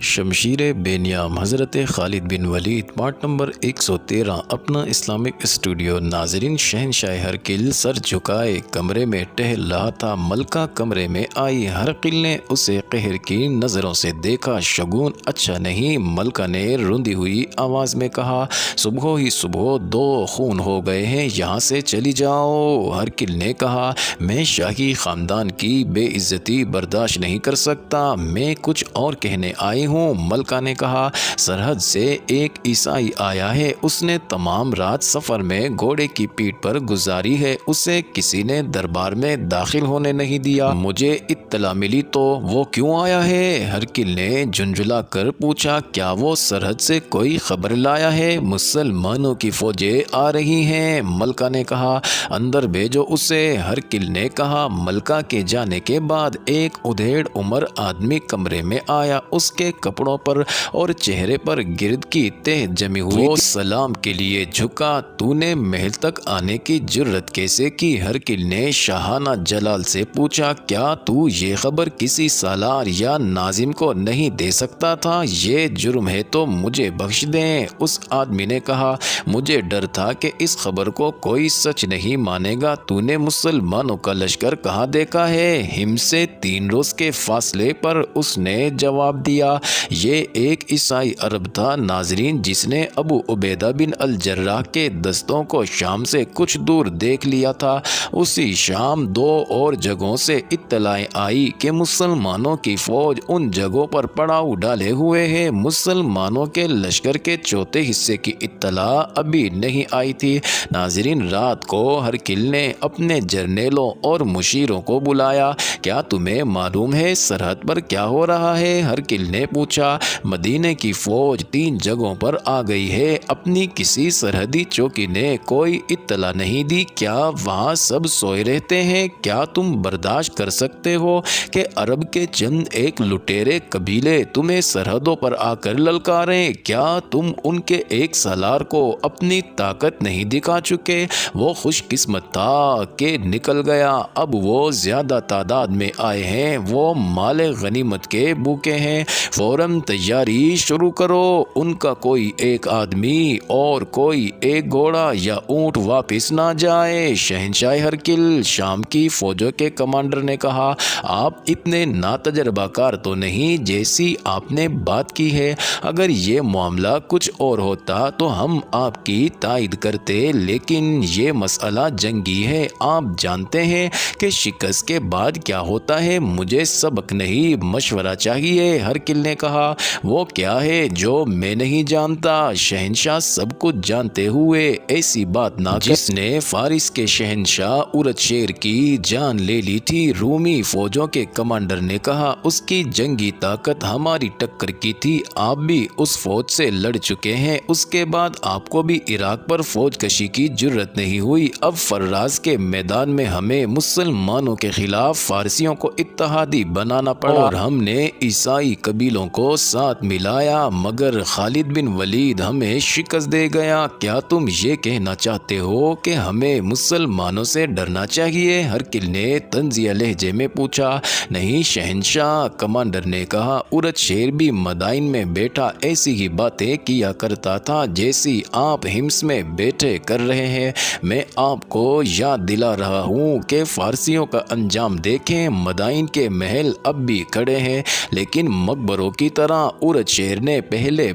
شمشیر بے نیام حضرت خالد بن ولید part number 113 اپنا اسلامک اسٹوڈیو۔ ناظرین، شہنشاہ ہرقل سر جھکائے کمرے میں ٹہل رہا تھا۔ ملکہ کمرے میں آئی۔ ہرقل نے اسے قہر کی نظروں سے دیکھا۔ شگون اچھا نہیں۔ ملکہ نے روندی ہوئی آواز میں کہا، صبح ہی صبح 2 خون ہو گئے ہیں، یہاں سے چلی جاؤ۔ ہرقل نے کہا، میں شاہی خاندان کی بے عزتی برداشت نہیں کر سکتا، میں کچھ اور کہنے آئی ہوں۔ ملکہ نے کہا، سرحد سے ایک عیسائی آیا ہے، اس نے تمام رات سفر میں گھوڑے کی پیٹھ پر گزاری ہے، اسے کسی نے دربار میں داخل ہونے نہیں دیا، مجھے اطلاع ملی تو وہ کیوں آیا ہے؟ ہرقل نے جھنجھلا کر پوچھا، کیا وہ سرحد سے کوئی خبر لایا ہے؟ مسلمانوں کی فوجیں آ رہی ہیں۔ ملکہ نے کہا، اندر بھیجو اسے۔ ہرقل نے کہا۔ ملکہ کے جانے کے بعد ایک ادھیڑ عمر آدمی کمرے میں آیا، اس کے کپڑوں پر اور چہرے پر گرد کی تہ جمی ہوئی، وہ سلام کے لیے جھکا۔ تو نے محل تک آنے کی جرت کیسے کی؟ ہرقل نے شاہانہ جلال سے پوچھا، کیا تو یہ خبر کسی سالار یا ناظم کو نہیں دے سکتا تھا؟ یہ جرم ہے تو مجھے بخش دیں۔ اس آدمی نے کہا، مجھے ڈر تھا کہ اس خبر کو کوئی سچ نہیں مانے گا۔ تو نے مسلمانوں کا لشکر کہاں دیکھا ہے؟ ہم سے 3 روز کے فاصلے پر، اس نے جواب دیا۔ یہ ایک عیسائی عرب تھا ناظرین، جس نے ابو عبیدہ بن الجراح کے دستوں کو شام سے کچھ دور دیکھ لیا تھا۔ اسی شام 2 اور جگہوں سے اطلاعیں آئی کہ مسلمانوں کی فوج ان جگہوں پر پڑاؤ ڈالے ہوئے ہے۔ مسلمانوں کے لشکر کے چوتھے حصے کی اطلاع ابھی نہیں آئی تھی۔ ناظرین، رات کو ہرقل نے اپنے جرنیلوں اور مشیروں کو بلایا۔ کیا تمہیں معلوم ہے سرحد پر کیا ہو رہا ہے؟ ہرقل نے پوچھا۔ مدینے کی فوج 3 جگہوں پر آ گئی ہے، اپنی کسی سرحدی چوکی نے کوئی اطلاع نہیں دی۔ کیا وہاں سب سوئے رہتے ہیں؟ کیا تم برداشت کر سکتے ہو کہ عرب کے چند ایک لٹیرے قبیلے تمہیں سرحدوں پر آ کر للکاریں؟ کیا تم ان کے ایک سالار کو اپنی طاقت نہیں دکھا چکے؟ وہ خوش قسمت تھا کہ نکل گیا، اب وہ زیادہ تعداد میں آئے ہیں، وہ مال غنیمت کے بھوکے ہیں، فوراً تیاری شروع کرو۔ ان کا کوئی ایک آدمی اور کوئی ایک گھوڑا یا اونٹ واپس نہ جائے۔ شہنشاہ ہرقل، شام کی فوجوں کے کمانڈر نے کہا، آپ اتنے ناتجربہ کار تو نہیں جیسی آپ نے بات کی ہے۔ اگر یہ معاملہ کچھ اور ہوتا تو ہم آپ کی تائید کرتے، لیکن یہ مسئلہ جنگی ہے، آپ جانتے ہیں کہ شکست کے بعد کیا ہوتا ہے۔ مجھے سبق نہیں، مشورہ چاہیے۔ ہرقل نے کہا، وہ کیا ہے جو میں نہیں جانتا؟ شہنشاہ سب کچھ جانتے ہوئے ایسی بات نہ کر، جس نے فارس کے شہنشاہ ارتشیر کی جان لے لی تھی۔ رومی فوجوں کے کمانڈر نے کہا، اس کی جنگی طاقت ہماری ٹکر کی تھی، آپ بھی اس فوج سے لڑ چکے ہیں، اس کے بعد آپ کو بھی عراق پر فوج کشی کی جرت نہیں ہوئی۔ اب فراز کے میدان میں ہمیں مسلمانوں کے خلاف فارسیوں کو اتحادی بنانا پڑا اور ہم نے عیسائی قبیلوں کو ساتھ ملایا، مگر خالد بن ولید ہمیں شکست دے گیا۔ کیا تم یہ کہنا چاہتے ہو کہ ہمیں مسلمانوں سے ڈرنا چاہیے؟ ہرقل نے طنزیہ لہجے میں پوچھا۔ نہیں شہنشاہ، کمانڈر نے کہا، ارتشیر بھی مدائن میں بیٹھا ایسی ہی باتیں کیا کرتا تھا جیسی آپ ہمس میں بیٹھے کر رہے ہیں۔ میں آپ کو یاد دلا رہا ہوں کہ فارسیوں کا انجام دیکھیں، مدائن کے محل اب بھی کھڑے ہیں، لیکن مقبروں کی طرح۔ ارتشیر نے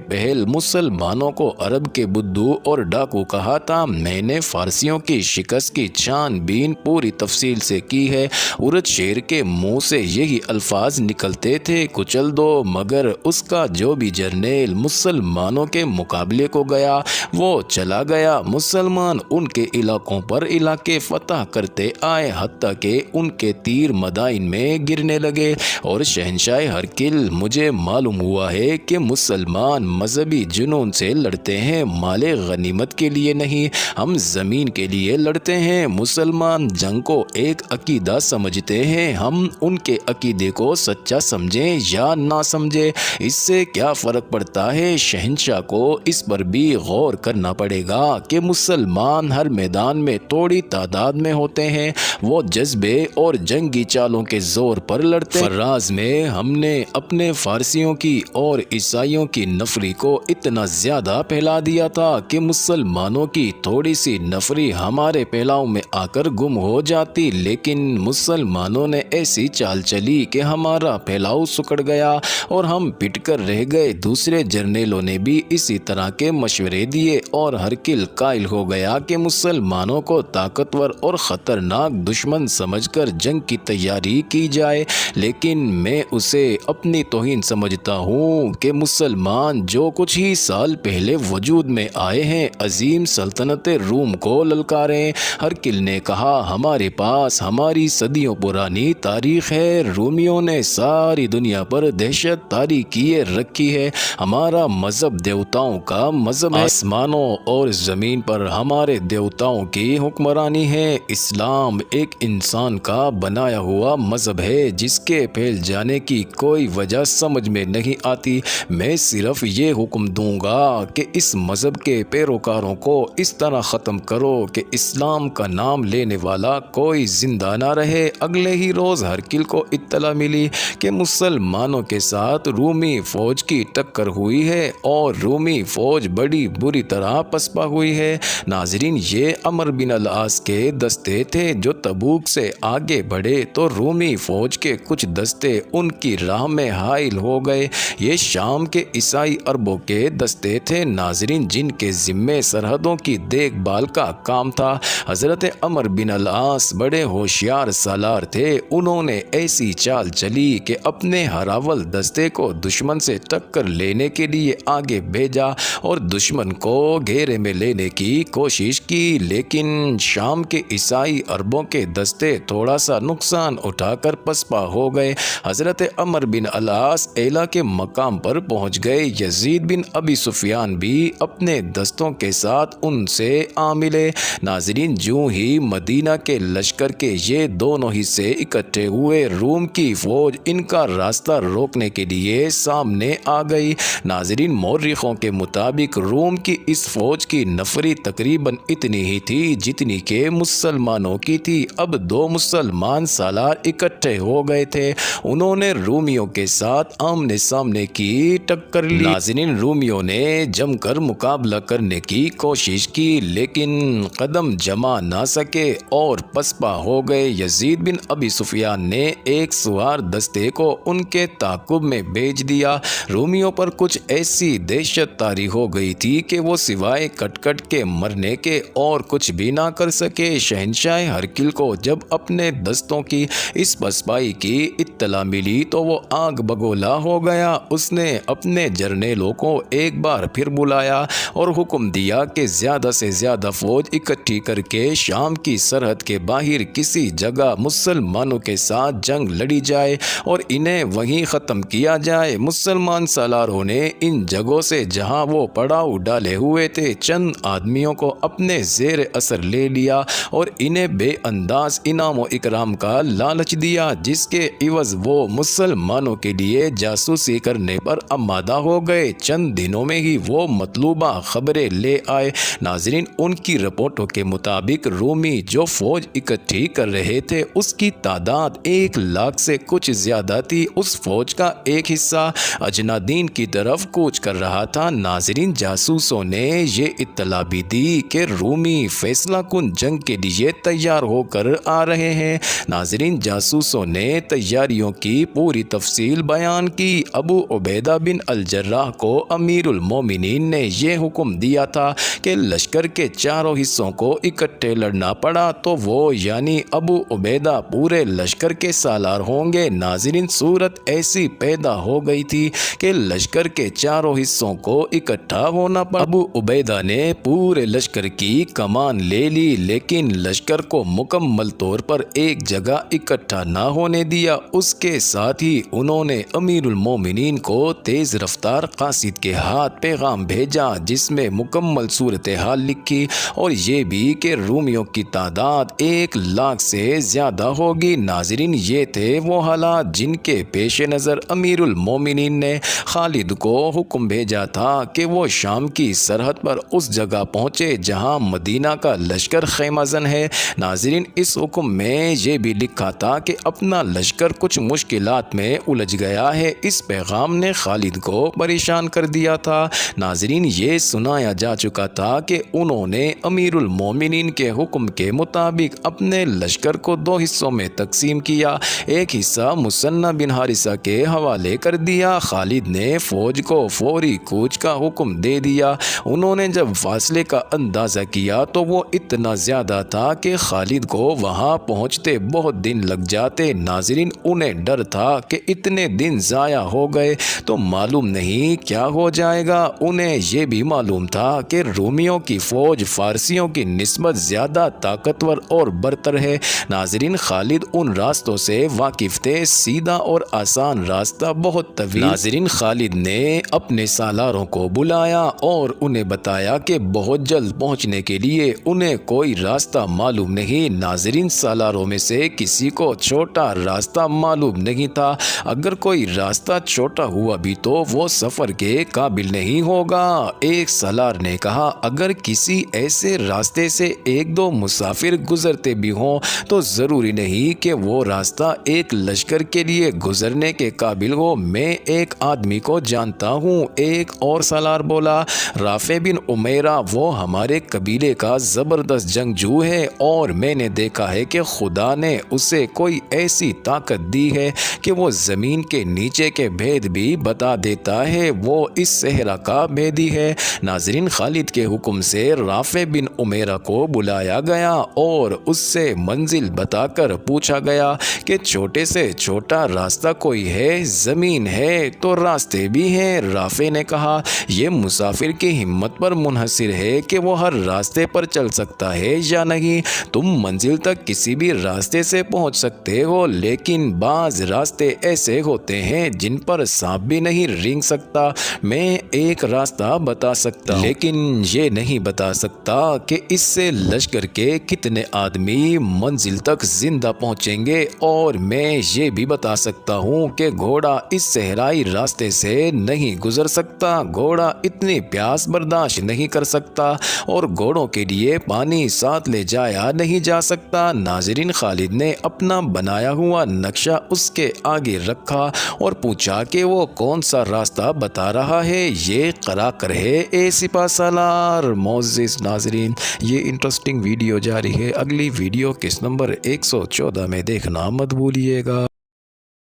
پہل مسلمانوں کو عرب کے بدھو اور ڈاکو کہا تھا۔ میں نے فارسیوں کی شکست کی چھان بین پوری تفصیل سے کی ہے۔ ارتشیر کے منہ سے یہی الفاظ نکلتے تھے، کچل دو، مگر اس کا جو بھی جرنیل مسلمانوں کے مقابلے کو گیا وہ چلا گیا۔ مسلمان ان کے علاقوں پر علاقے فتح کرتے آئے، حتیٰ کہ ان کے تیر مدائن میں گرنے لگے۔ اور شہنشاہ ہرقل، مجھے معلوم ہوا ہے کہ مسلمان مذہبی جنون سے لڑتے ہیں، مال غنیمت کے لیے نہیں، ہم زمین کے لیے لڑتے ہیں۔ مسلمان جنگ کو ایک عقیدہ سمجھتے ہیں، ہم ان کے عقیدے کو سچا سمجھیں یا نہ سمجھیں، اس سے کیا فرق پڑتا ہے؟ شہنشاہ کو اس پر بھی غور کرنا پڑے گا کہ مسلمان ہر میدان میں تھوڑی تعداد میں ہوتے ہیں، وہ جذبے اور جنگی چالوں کے زور پر لڑتے ہیں۔ فراز میں ہم نے اپنے فارسی پارسیوں کی اور عیسائیوں کی نفری کو اتنا زیادہ پھیلا دیا تھا کہ مسلمانوں کی تھوڑی سی نفری ہمارے پھیلاؤ میں آ کر گم ہو جاتی، لیکن مسلمانوں نے ایسی چال چلی کہ ہمارا پھیلاؤ سکڑ گیا اور ہم پٹ کر رہ گئے۔ دوسرے جرنیلوں نے بھی اسی طرح کے مشورے دیے اور ہرکل قائل ہو گیا کہ مسلمانوں کو طاقتور اور خطرناک دشمن سمجھ کر جنگ کی تیاری کی جائے، لیکن میں اسے اپنی توہین سمجھتا ہوں کہ مسلمان جو کچھ ہی سال پہلے وجود میں آئے ہیں عظیم سلطنت روم کو للکاریں۔ ہرکل نے کہا، ہمارے پاس ہماری صدیوں پرانی تاریخ ہے، رومیوں نے ساری دنیا پر دہشت طاری کیے رکھی ہے، ہمارا مذہب دیوتاؤں کا مذہب ہے، آسمانوں اور زمین پر ہمارے دیوتاؤں کی حکمرانی ہے، اسلام ایک انسان کا بنایا ہوا مذہب ہے جس کے پھیل جانے کی کوئی وجہ سمجھ میں نہیں آتی، میں صرف یہ حکم دوں گا کہ اس مذہب کے پیروکاروں کو اس طرح ختم کرو کہ اسلام کا نام لینے والا کوئی زندہ نہ رہے۔ اگلے ہی روز ہرکل کو اطلاع ملی کہ مسلمانوں کے ساتھ رومی فوج کی ٹکر ہوئی ہے اور رومی فوج بڑی بری طرح پسپا ہوئی ہے۔ ناظرین، یہ عمرو بن العاص کے دستے تھے جو تبوک سے آگے بڑھے تو رومی فوج کے کچھ دستے ان کی راہ میں حائل ہو گئے۔ یہ شام کے عیسائی عربوں کے دستے تھے ناظرین، جن کے ذمے سرحدوں کی دیکھ بھال کا کام تھا۔ حضرت عمرو بن العاص بڑے ہوشیار سالار تھے، انہوں نے ایسی چال چلی کہ اپنے ہراول دستے کو دشمن سے ٹکر لینے کے لیے آگے بھیجا اور دشمن کو گھیرے میں لینے کی کوشش کی، لیکن شام کے عیسائی عربوں کے دستے تھوڑا سا نقصان اٹھا کر پسپا ہو گئے۔ حضرت عمرو بن العاص ایلا کے مقام پر پہنچ گئے۔ یزید بن ابی سفیان بھی اپنے دستوں کے ساتھ ان سے آ ملے۔ ناظرین، جو ہی مدینہ کے لشکر کے یہ دونوں حصے اکٹھے ہوئے، روم کی فوج ان کا راستہ روکنے کے لیے سامنے آ گئی۔ ناظرین، مورخوں کے مطابق روم کی اس فوج کی نفری تقریباً اتنی ہی تھی جتنی کہ مسلمانوں کی تھی۔ اب دو مسلمان سالار اکٹھے ہو گئے تھے، انہوں نے رومیوں کے ساتھ آمنے سامنے کی ٹکر لی۔ ناظرین، رومیوں نے جم کر مقابلہ کرنے کی کوشش کی لیکن قدم جما نہ سکے اور پسپا ہو گئے۔ یزید بن ابی سفیان نے ایک سوار دستے کو ان کے تعاقب میں بھیج دیا۔ رومیوں پر کچھ ایسی دہشت طاری ہو گئی تھی کہ وہ سوائے کٹ کٹ کے مرنے کے اور کچھ بھی نہ کر سکے۔ شہنشاہ ہرکل کو جب اپنے دستوں کی اس پسپائی کی اطلاع ملی تو وہ آگ بگولا ہو گیا۔ اس نے اپنے جرنیلوں کو ایک بار پھر بلایا اور حکم دیا کہ زیادہ سے زیادہ فوج اکٹھی کر کے شام کی سرحد کے باہر کسی جگہ مسلمانوں کے ساتھ جنگ لڑی جائے اور انہیں وہیں ختم کیا جائے۔ مسلمان سالاروں نے ان جگہوں سے جہاں وہ پڑاؤ ڈالے ہوئے تھے چند آدمیوں کو اپنے زیر اثر لے لیا اور انہیں بے انداز انعام و اکرام کا لالچ دیا، جس کے عوض وہ مسلمانوں کے لیے جاسوسی کرنے پر آمادہ ہو گئے۔ چند دنوں میں ہی وہ مطلوبہ خبریں لے آئے۔ ناظرین، ان کی رپورٹوں کے مطابق رومی جو فوج اکٹھی کر رہے تھے اس کی تعداد 1,00,000 سے کچھ زیادہ تھی۔ اس فوج کا ایک حصہ اجنادین کی طرف کوچ کر رہا تھا۔ ناظرین، جاسوسوں نے یہ اطلاع بھی دی کہ رومی فیصلہ کن جنگ کے لیے تیار ہو کر آ رہے ہیں۔ ناظرین، جاسوسوں نے تیاریوں کی پوری تفصیل بیان کی۔ ابو عبیدہ بن الجراح کو امیر المومنین نے یہ حکم دیا تھا کہ لشکر کے چاروں حصوں کو اکٹھے لڑنا پڑا تو وہ یعنی ابو عبیدہ پورے لشکر کے سالار ہوں گے۔ ناظرین، صورت ایسی پیدا ہو گئی تھی کہ لشکر کے چاروں حصوں کو اکٹھا ہونا پڑا۔ ابو عبیدہ نے پورے لشکر کی کمان لے لی لیکن لشکر کو مکمل طور پر ایک جگہ اکٹھا نہ ہونے دیا۔ اس کے ساتھ ہی انہوں نے امیر المومنین کو تیز رفتار قاصد کے ہاتھ پیغام بھیجا جس میں مکمل صورتحال لکھی اور یہ بھی کہ رومیوں کی تعداد 1,00,000 سے زیادہ ہوگی۔ ناظرین، یہ تھے وہ حالات جن کے پیش نظر امیر المومنین نے خالد کو حکم بھیجا تھا کہ وہ شام کی سرحد پر اس جگہ پہنچے جہاں مدینہ کا لشکر خیمہ زن ہے۔ ناظرین، اس حکم میں یہ بھی لکھا تھا کہ اپنا لشکر کچھ مشکلات میں الجھ گیا ہے، اس پیغام نے خالد کو پریشان کر دیا تھا۔ ناظرین، یہ سنایا جا چکا تھا کہ انہوں نے امیر المومنین کے حکم کے مطابق اپنے لشکر کو 2 حصوں میں تقسیم کیا۔ ایک حصہ مثنیٰ بن حارثہ کے حوالے کر دیا۔ خالد نے فوج کو فوری کوچ کا حکم دے دیا۔ انہوں نے جب فاصلے کا اندازہ کیا تو وہ اتنا زیادہ تھا کہ خالد کو وہاں پہنچتے بہت دن لگ جاتے۔ ناظرین، انہیں ڈر تھا کہ اتنے دن ضائع ہو گئے تو معلوم نہیں کیا ہو جائے گا۔ انہیں یہ بھی معلوم تھا کہ رومیوں کی فوج فارسیوں کی نسبت زیادہ طاقتور اور برتر ہے۔ ناظرین، خالد ان راستوں سے واقف تھے، سیدھا اور آسان راستہ بہت طویل۔ ناظرین، خالد نے اپنے سالاروں کو بلایا اور انہیں بتایا کہ بہت جلد پہنچنے کے لیے انہیں کوئی راستہ معلوم نہیں۔ ناظرین، سالاروں میں سے کسی کو چھوٹا راستہ معلوم نہیں تھا۔ اگر کوئی راستہ چھوٹا ہوا بھی تو وہ سفر کے قابل نہیں ہوگا۔ ایک سالار نے کہا، اگر کسی ایسے راستے سے 1-2 مسافر گزرتے بھی ہوں تو ضروری نہیں کہ وہ راستہ ایک لشکر کے لیے گزرنے کے قابل ہو۔ میں ایک آدمی کو جانتا ہوں۔ ایک اور سالار بولا، رافع بن عمیرہ، وہ ہمارے قبیلے کا زبردست جنگجو ہے اور میں نے دیکھا ہے کہ خدا نے اسے کوئی ایسی طاقت دی ہے کہ وہ زمین کے نیچے کے بھید بھی بتا دیتا ہے۔ وہ اس صحرا کا بھیدی ہے۔ ناظرین، خالد کے حکم سے رافع بن عمیرہ کو بلایا گیا اور اس سے منزل بتا کر پوچھا گیا کہ چھوٹے سے چھوٹا راستہ کوئی ہے؟ زمین ہے تو راستے بھی ہیں۔ رافع نے کہا، یہ مسافر کی ہمت پر منحصر ہے کہ وہ ہر راستے پر چل سکتا ہے یا نہیں۔ تم منزل تک کسی بھی راستے سے پہنچ سکتے ہو، لیکن بعض راستے ایسے ہوتے ہیں جن پر سانپ بھی نہیں رینگ سکتا۔ میں ایک راستہ بتا سکتا ہوں، لیکن یہ نہیں بتا سکتا کہ اس سے لشکر کے کتنے آدمی منزل تک زندہ پہنچیں گے، اور میں یہ بھی بتا سکتا ہوں کہ گھوڑا اس صحرائی راستے سے نہیں گزر سکتا۔ گھوڑا اتنی پیاس برداشت نہیں کر سکتا اور گھوڑوں کے لیے پانی ساتھ لے جایا نہیں جا سکتا۔ ناظرین، خالد نے اپنا بنایا ہوا نقشہ اس کے آگے رکھا اور پوچھا کہ وہ کون سا راستہ بتا رہا ہے۔ یہ قرا کر ہے اے سپہ سالار۔ معزز ناظرین، یہ انٹرسٹنگ ویڈیو جاری ہے۔ اگلی ویڈیو کس نمبر 114 میں دیکھنا مت بھولیے گا۔